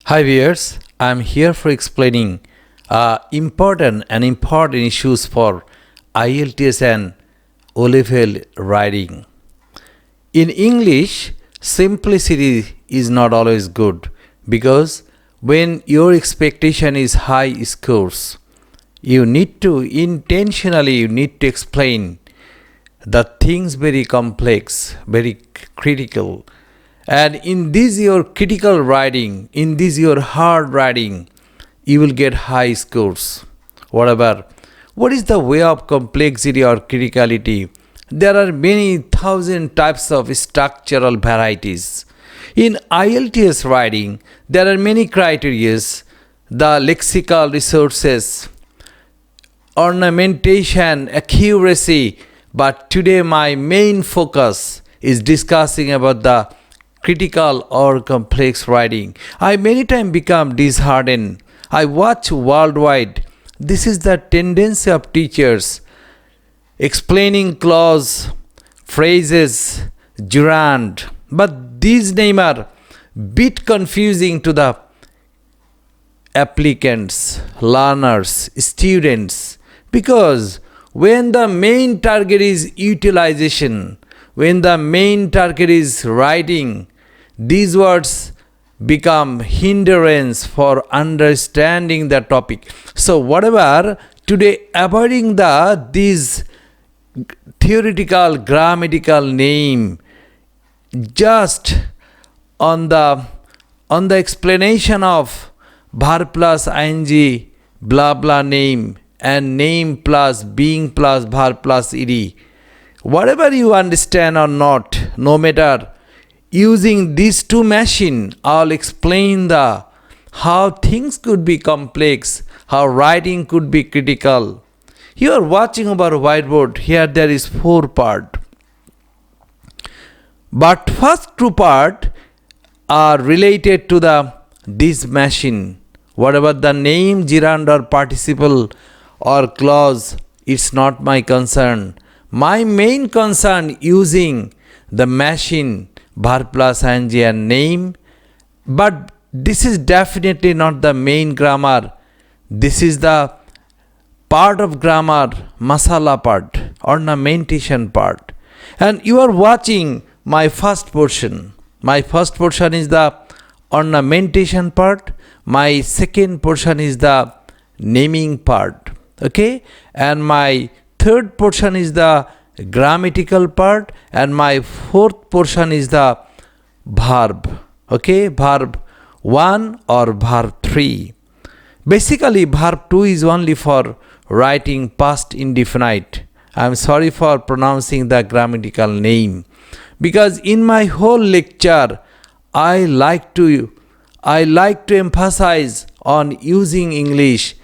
Hi viewers, I am here for explaining important issues for IELTS and O-level writing. In English, simplicity is not always good because when your expectation is high scores, you need to explain the things very complex, very critical. And in this your critical writing, in this your hard writing, you will get high scores. What is the way of complexity or criticality? There are many thousand types of structural varieties. In IELTS writing, there are many criteria, the lexical resources, ornamentation, accuracy, but today my main focus is discussing about the critical or complex writing. I many times become disheartened. I watch worldwide. This is the tendency of teachers explaining clause, phrases, gerund, but these names are bit confusing to the applicants, learners, students, because when the main target is utilization, when the main target is writing, these words become hindrance for understanding the topic. So today avoiding these theoretical grammatical name, just on the explanation of verb plus ing blah blah name and name plus being plus verb plus ed. Whatever you understand or not, no matter, using these two machines, I'll explain how things could be complex, how writing could be critical. You are watching over a whiteboard. Here there is 4 parts. But first 2 parts are related to this machine. Whatever the name, gerund or participle or clause, it's not my concern. My main concern using the machine, verb plus ing and name, but this is definitely not the main grammar. This is the part of grammar, masala part, ornamentation part. And you are watching my first portion. My first portion is the ornamentation part. My second portion is the naming part. Okay? And my third portion is the grammatical part, and my fourth portion is the verb. Okay, verb 1 or verb 3. Basically, verb 2 is only for writing past indefinite. I am sorry for pronouncing the grammatical name, because in my whole lecture, I like to emphasize on using English,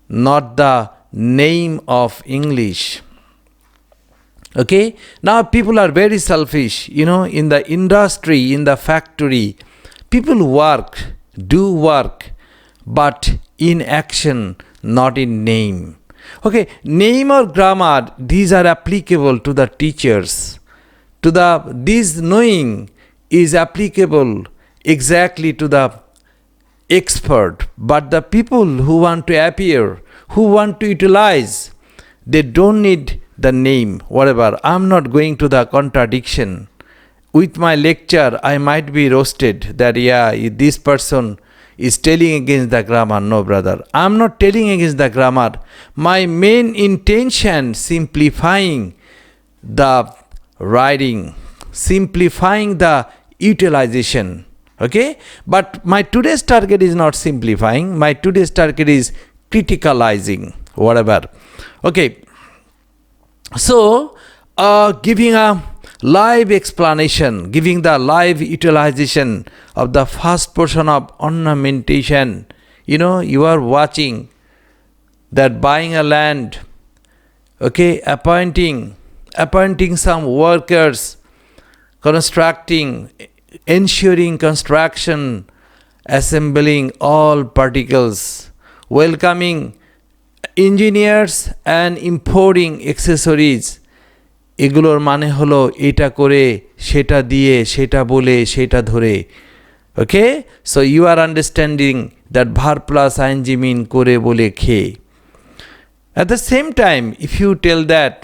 not the name of English. Okay, now people are very selfish. In the industry, in the factory, people do work, but in action, not in name. Okay, name or grammar, these are applicable to the teachers. This knowing is applicable exactly to the expert, but the people who want to appear, who want to utilize, they don't need the name. I'm not going to the contradiction. With my lecture, I might be roasted that this person is telling against the grammar. No, brother, I'm not telling against the grammar. My main intention, simplifying the writing, simplifying the utilization. Okay, but my today's target is not simplifying. My today's target is criticalizing. Okay, so giving a live explanation, giving the live utilization of the first portion of ornamentation. You are watching that buying a land, okay, appointing some workers, constructing, ensuring construction, assembling all particles, welcoming engineers and importing accessories. এগুলোর মানে হলো এটা করে সেটা দিয়ে সেটা বলে সেটা ধরে Okay, so you are understanding that verb plus ing mean kore bole khe. At the same time, if you tell that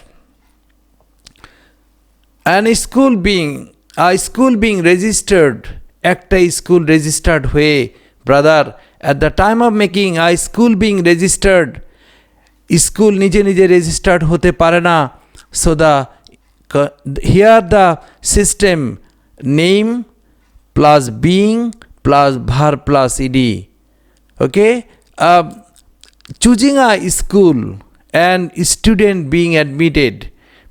a school being registered, একটা school registered হয়ে, brother, at the time of making a school being registered, school নিজে নিজে registered হতে পারে না. So here the system name plus being plus verb plus ed. Okay, choosing a school and student being admitted,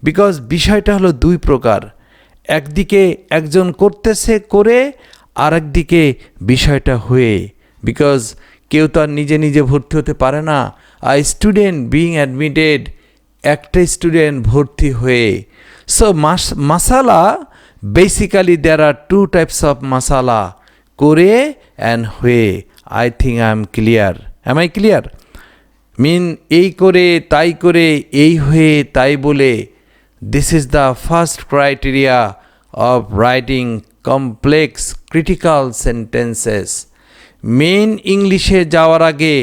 because বিষয়টা হলো দুই প্রকার. একদিকে একজন করতেছে করে, আর একদিকে বিষয়টা হয়ে, বিকজ কেউ তো আর নিজে নিজে ভর্তি হতে পারে না. আ স্টুডেন্ট বিং অ্যাডমিটেড, একটা স্টুডেন্ট ভর্তি হয়ে. So masala, basically there are two types of masala, করে অ্যান্ড হয়ে. I think I am clear. Am I clear? Mean এই করে, তাই করে, এই হয়ে, তাই বলে. This is the first criteria of writing complex critical sentences. Main ইংলিশে যাওয়ার আগে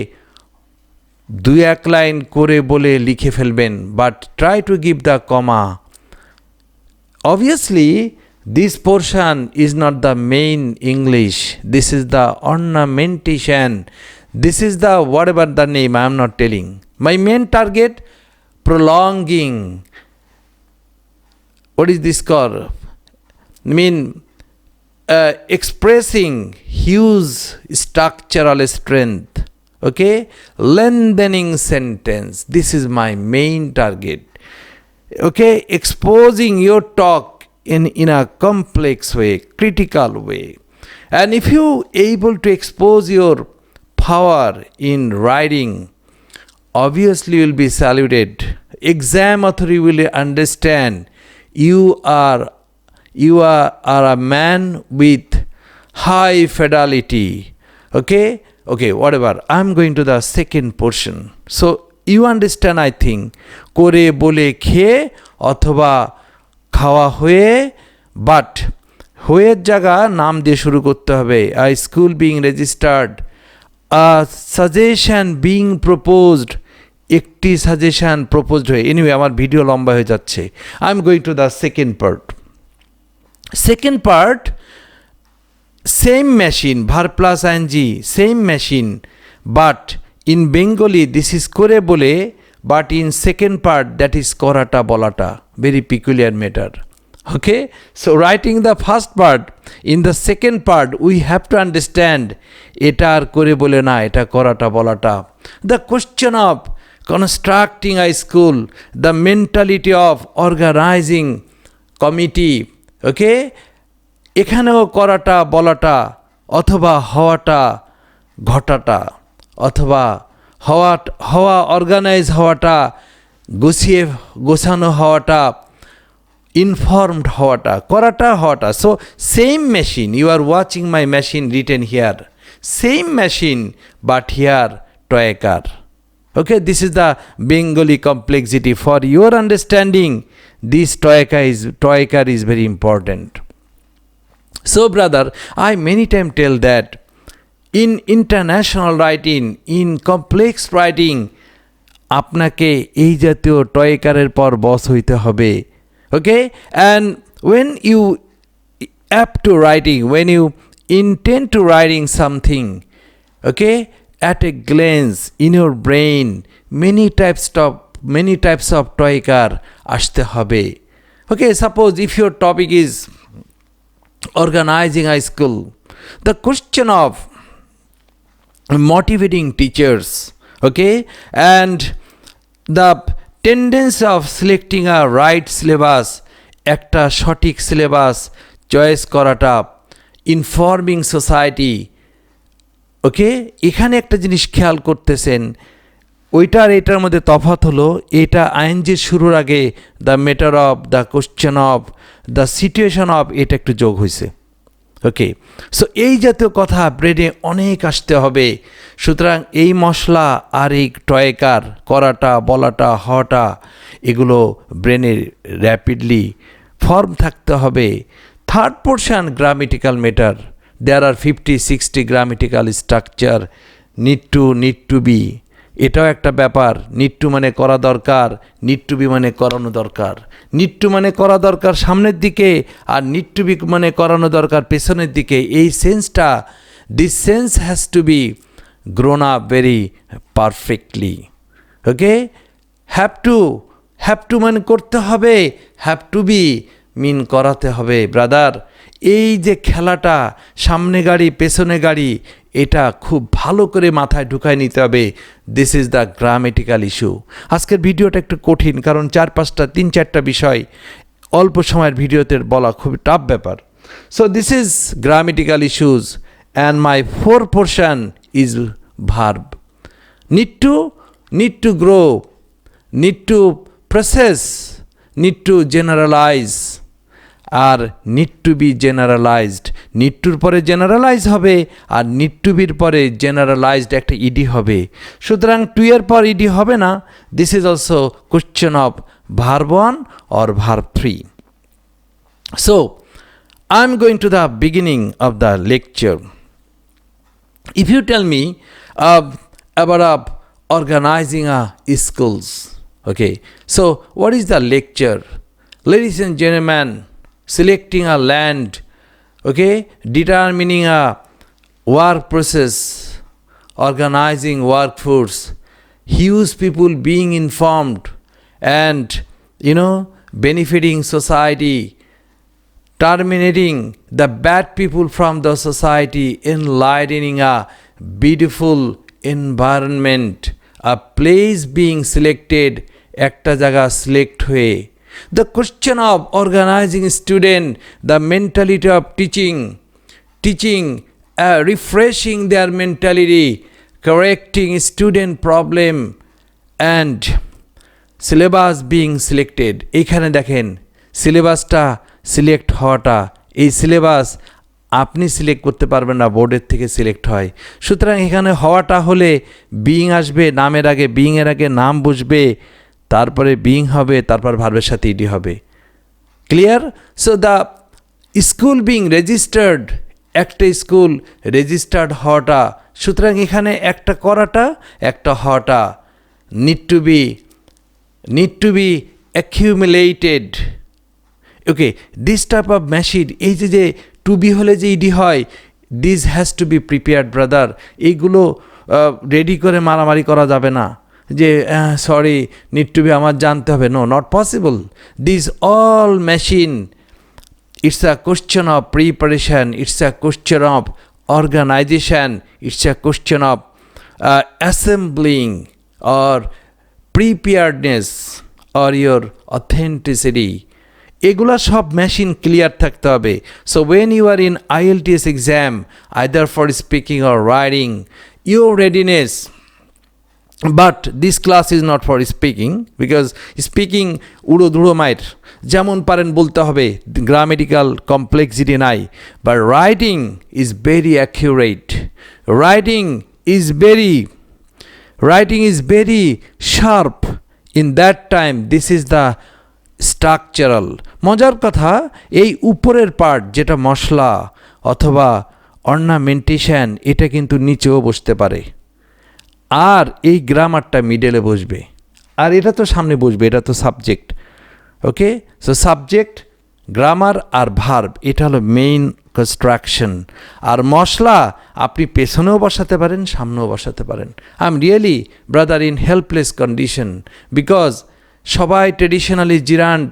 2-1 লাইন করে বলে লিখে ফেলবেন, but try to give the comma. Obviously, this portion is not the main English. This is the ornamentation. This is the whatever the name I am not telling. My main target, prolonging. What is this called? Expressing huge structural strength. Okay, lengthening sentence. This is my main target. Okay, exposing your talk in a complex way, critical way. And if you able to expose your power in writing, obviously you will be saluted. Exam authority will understand you are a man with high fidelity. Okay, whatever. I'm going to the second portion. So you understand, I think, করে বলে খেয়ে অথবা খাওয়া হয়ে, but হয়ের জায়গা নাম দিয়ে শুরু করতে হবে. A school being registered, a suggestion being proposed, একটি সাজেশন প্রপোজড হয়ে. এনিওয়ে, আমার ভিডিও লম্বা হয়ে যাচ্ছে. I am going to the second part. Second part, same machine, verb plus ING, same machine, but in Bengali this is করে বলে, but in second part that is করাটা বলাটা. Very peculiar matter. Okay, so writing the first part, in the second part we have to understand এটা আর করে বলে না, এটা করাটা বলাটা. The question of constructing a school, the mentality of organizing committee. Okay, এখানেও করাটা বলাটা, অথবা হওয়াটা ঘটাটা, অথবা হওয়া অর্গানাইজ হওয়াটা, গোছানো হওয়াটা, informed হওয়াটা, করাটা হওয়াটা. So same machine, you are watching my machine written here, same machine but here toy car. Okay, this is the Bengali complexity. For your understanding, this toy car is very important. So brother, I many times tell that in international writing, in complex writing, আপনাকে এই জাতীয় toy কারের পর বস হইতে হবে. Okay, and when you apt to writing, when you intend to writing something, okay, at a glance in your brain, many types of toy car ashte hobe. Okay, suppose if your topic is organizing a school, the question of motivating teachers, okay, and the tendency of selecting a right syllabus, একটা সঠিক syllabus choice করাটা, informing society. ওকে, এখানে একটা জিনিস খেয়াল করতেছেন, ওইটার এটার মধ্যে তফাৎ হলো, এটা আইএনজির শুরুর আগে the matter of, the question of, the situation of, এটা একটু যোগ হয়েছে. ওকে, সো এই জাতীয় কথা ব্রেনে অনেক আসতে হবে. সুতরাং এই মশলা আর এই টয়কার, করাটা, বলাটা, হওয়াটা, এগুলো ব্রেনের র্যাপিডলি ফর্ম থাকতে হবে. Third portion, grammatical matter. there are 50-60 grammatical structure need to be এটাও একটা ব্যাপার need to মানে করা দরকার need to be মানে করানো দরকার need to মানে করা দরকার সামনের দিকে আর need to be মানে করানো দরকার পেছনের দিকে এই সেন্সটা this sense has to be grown up very perfectly okay have to মানে করতে হবে have to be মিন করাতে হবে ব্রাদার এই যে খেলাটা সামনে গাড়ি পেছনে গাড়ি এটা খুব ভালো করে মাথায় ঢুকায় নিতে হবে this is the grammatical issue আজকের ভিডিওটা একটু কঠিন কারণ 4-5টা বিষয় অল্প সময়ের ভিডিওতে বলা খুব টাফ ব্যাপার so this is grammatical issues and my 4th portion is verb need to grow need to process need to generalize আর need to be generalized need to পরে generalize হবে আর need to be পরে generalized একটা ed হবে সুতরাং to এর পর ed হবে না this is also question of verb 1 or verb 3 so I'm going to the beginning of the lecture if you tell me about organizing schools okay so what is the lecture ladies and gentlemen selecting a land okay determining a work process organizing workforce huge people being informed and benefiting society terminating the bad people from the society enlightening a beautiful environment a place being selected একটা জায়গা select হয়ে the question of organizing student the mentality of teaching refreshing their mentality correcting student problem and syllabus being selected এখানে দেখেন সিলেবাসটা select হওয়াটা এই syllabus আপনি select করতে পারবেন না বোর্ডের থেকে সিলেক্ট হয় সুতরাং এখানে হওয়াটা হলে বিইং আসবে নামের আগে বিইং এর আগে নাম বসবে তারপরে বিইং হবে তারপর ভার্বের সাথে ইডি হবে clear so the school being registered একটা স্কুল রেজিস্টার্ড হওয়াটা সুতরাং এখানে একটা করাটা একটা হওয়াটা need to be accumulated okay this type of machine এই যে টু বি হলে যে ইডি হয় this has to be prepared brother এইগুলো রেডি করে মারামারি করা যাবে না যে সরি নিড টু বি আমার জানতে হবে no not possible this all machine it's a question of preparation it's a question of organization it's a question of assembling or preparedness or your authenticity এগুলা সব মেশিন ক্লিয়ার থাকতে হবে so when you are in IELTS exam either for speaking or writing your readiness but this class is not for speaking because speaking উড়ো ধুড়ো মাইর যেমন পারেন বলতে হবে গ্রামেটিক্যাল কমপ্লেক্সিটি নাই but writing is very accurate writing is very sharp in that time this is the structural মজার কথা এই উপরের পার্ট যেটা মশলা অথবা অর্নামেন্টেশন এটা কিন্তু নিচেও বসতে পারে আর এই গ্রামারটা মিডলে বসবে আর এটা তো সামনে বসবে এটা তো subject okay so subject grammar আর ভার্ব এটা হলো মেইন কনস্ট্রাকশন আর মশলা আপনি পেছনেও বসাতে পারেন সামনেও বসাতে পারেন I am really brother in helpless condition because সবাই ট্রেডিশনালি জিরান্ড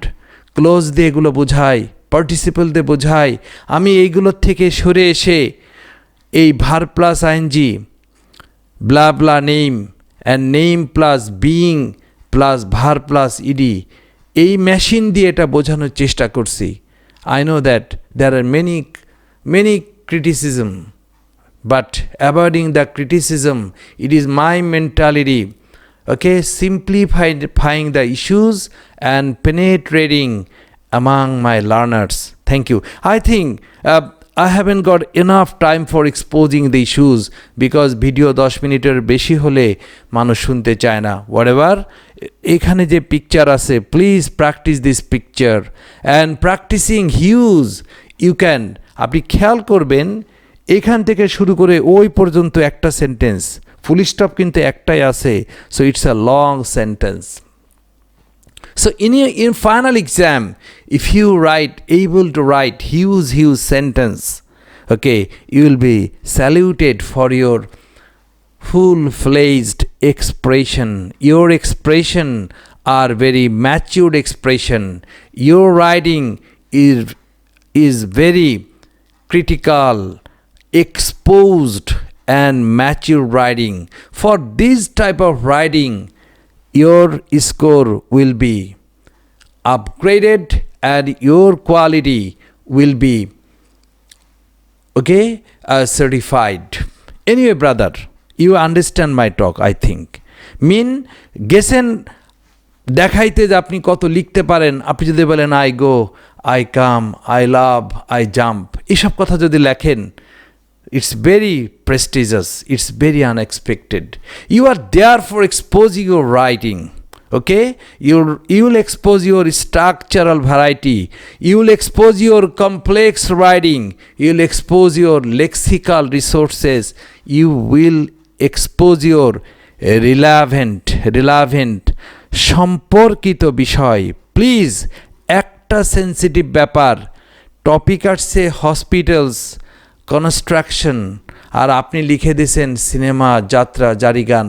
ক্লোজ দিয়ে এগুলো বোঝায় পার্টিসিপল দিয়ে বোঝায় আমি এইগুলোর থেকে সরে এসে এই verb plus ING blah blah name and name plus being plus verb plus ed এই মেশিন দিয়ে এটা বোঝানোর চেষ্টা করছি I know that there are many criticism but avoiding the criticism it is my mentality okay simplifying the issues and penetrating among my learners thank you I think I haven't got enough time for exposing the issues because video 10 মিনিটের বেশি হলে মানুষ শুনতে চায় না whatever এখানে যে picture আছে please practice this picture and practicing hues you can আপনি খেয়াল করবেন এখান থেকে শুরু করে ওই পর্যন্ত একটা সেন্টেন্স, ফুল স্টপ কিন্তু একটাই আছে, so it's a long sentence. So in final exam, if you able to write huge sentence, okay, you will be saluted for your full-fledged expression. Your expression are very matured expression. Your writing is very critical, exposed and mature writing. For this type of writing, your score will be upgraded and your quality will be certified. Anyway, brother, you understand my talk, I think. গেছেন দেখাইতে যে আপনি কত লিখতে পারেন, আপনি যদি বলেন I go, I come, I love, I jump, এসব কথা যদি লেখেন, it's very prestigious, it's very unexpected. You are there for exposing your writing, okay? You will expose your structural variety, you will expose your complex writing, you will expose your lexical resources, you will expose your relevant সম্পর্কিত বিষয়. Please, একটা sensitive ব্যাপার, topic আসছে hospitals, construction, আর আপনি লিখে দিয়েছেন cinema, যাত্রা, জারি গান.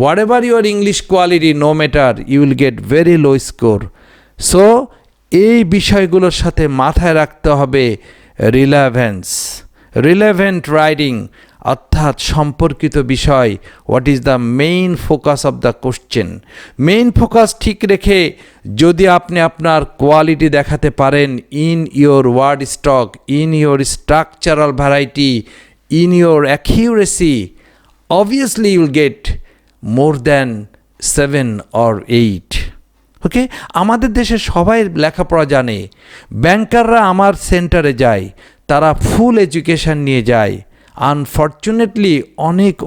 whatever your English quality, no matter, you will get very low score. So এই বিষয়গুলোর সাথে মাথায় রাখতে হবে relevant writing, অর্থাৎ সম্পর্কিত বিষয়. What is the main focus of the question? Main focus ঠিক রেখে যদি আপনি আপনার কোয়ালিটি দেখাতে পারেন in your word stock, in your structural variety, in your accuracy, obviously you will get more than 7 or 8. Okay, আমাদের দেশে সবাই লেখাপড়া জানে. ব্যাংকাররা আমার সেন্টারে যায়, তারা ফুল এডুকেশন নিয়ে যায়. আনফর্চুনেটলি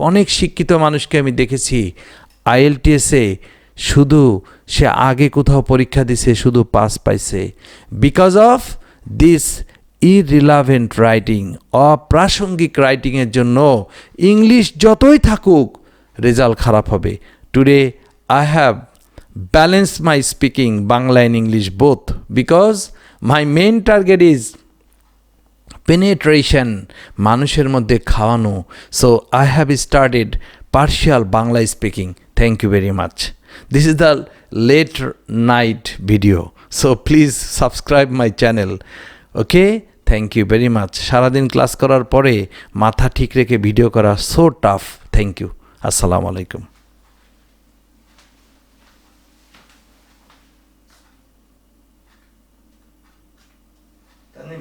অনেক শিক্ষিত মানুষকে আমি দেখেছি IELTS-এ শুধু সে আগে কোথাও পরীক্ষা দিছে, শুধু পাস পাইছে. Because of this irrelevant writing, অপ্রাসঙ্গিক রাইটিংয়ের জন্য ইংলিশ যতই থাকুক রেজাল্ট খারাপ হবে. Today I have balanced my speaking Bangla and English both, because my main target is penetration, মানুষের মধ্যে খাওয়ানো. So I have started partial Bangla speaking. Thank you very much. This is the late night video, so please subscribe my channel. Okay, thank you very much. সারাদিন class করার পরে মাথা ঠিক রেখে video করা so tough. Thank you. আসসালামু আলাইকুম.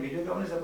Video কেমন হয়েছে?